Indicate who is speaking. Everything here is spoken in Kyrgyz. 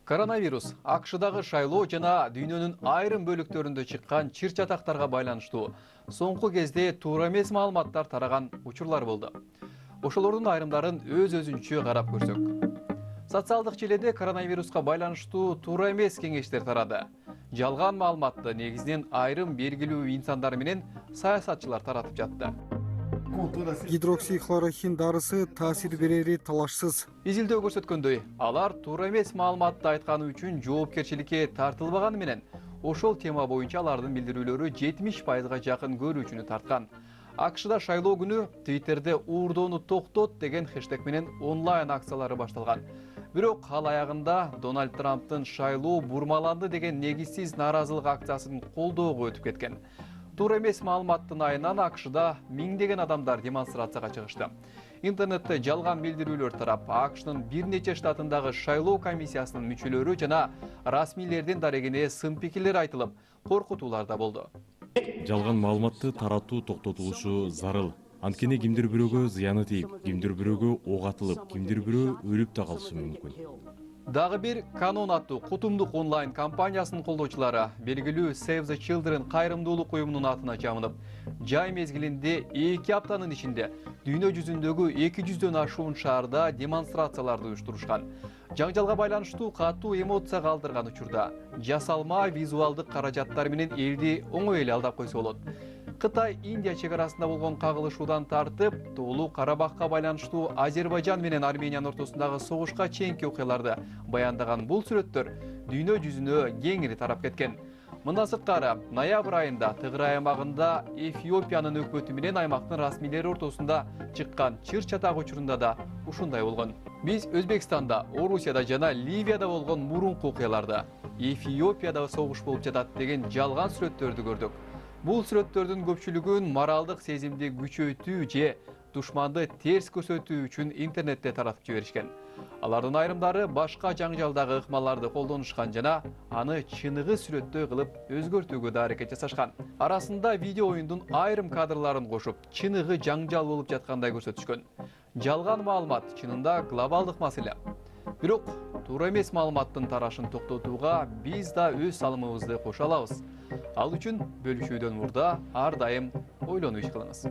Speaker 1: Коронавирус АКШдагы шайлоо жана дүйнөнүн айрым бөлүктөрүндө чыккан чыр чатактарга байланыштуу соңку кезде туура эмес маалыматтар тараган учурлар болду. Ошолордун айрымдарын өз-өзүнчө карап көрсөк. Социалдык желеде коронавируска байланыштуу туура эмес кеңештер тарады. Жалган маалыматты негизинен айрым белгилүү инсандар менен саясатчылар таратып жатты.
Speaker 2: Гидроксихлорохин дарысы таасир берери талашсыз.
Speaker 1: Изилдөө көрсөткөндөй, алар туура эмес маалыматты айтканы үчүн жоопкерчиликке тартылбаганы менен, ошол тема боюнча алардын билдирүүлөрү 70%га жакын көрүүчүнү тарткан. АКШда шайлоо күнү Twitterде уурдоону токтот деген хэштег менен онлайн акциялары башталган. Бирок ал аягында Дональд Трамптын шайлоо бурмаланды деген негизсиз нааразылык акциясын колдоого өтүп кеткен. Туура эмес маалыматтын айынан АКШда миңдеген адамдар демонстрацияга чыгышты. Интернетте жалган билдирүүлөр тарап, АКШнын бир нече штатындагы шайлоо комиссиясынын мүчөлөрү жана расмийлердин дарегине сын пикирлер айтылып, коркутуулар да болду.
Speaker 3: Жалган маалыматты таратуу токтотулушу зарыл. Анткени кимдир бирөөгө зыяны тийип, кимдир бирөөгө ок атылып, кимдир бирөө өлүп да калышы мүмкүн.
Speaker 1: Дагы бир Канон аттуу кутумдук онлайн компаниясынын колдоочулары белгилүү Save the Children кайрымдуулук уюмунун атына жамынып, жай мезгилинде 2 аптанын ичинде дүйнө жүзүндөгү 200дөн ашуун шаарда демонстрацияларды уюштурушкан. Жаңжалга байланыштуу катуу эмоция калтырган учурда жасалма визуалдык каражаттар менен элди оңой эле алдап койсо болот. Кытай Индия чек арасында болгон кагылышуудан тартып, Тоолуу Карабахка байланыштуу Азербайжан менен Армениянын ортосундагы согушка чейинки окуяларды баяндаган бул сүрөттөр дүйнө жүзүнө кеңири тарап кеткен. Мындан сырткары, ноябрь айында Тыгырай аймагында Эфиопиянын өкмөтү менен аймактын расмийлери ортосунда чыккан чыр чатак учурунда да ушундай болгон. Биз Өзбекстанда, Орусияда жана Ливияда болгон мурунку окуяларда Эфиопияда согуш болуп жатат деген жалган сүрөттөрдү көрдүк. Бул сүрөттөрдүн көпчүлүгүн моралдык сезимди күчөйтүү же душманды терс көрсөтүү үчүн интернетте таратып жиберишкен. Алардын айрымдары башка жаңжалдагы ыкмаларды колдонушкан жана аны чыныгы сүрөттөй кылып өзгөртүүгө да аракет жасашкан. Арасында видео оюндун айрым кадрларын кошуп, чыныгы жаңжал болуп жаткандай көрсөтүшкөн. Жалган маалымат чынында глобалдык маселе. Бирок туура эмес маалыматтын тарашын токтотууга биз да өз салымыбызды кошо алабыз. Ал үчүн бөлүшүүдөн мурда ар дайым ойлонуп иш кылыңыз.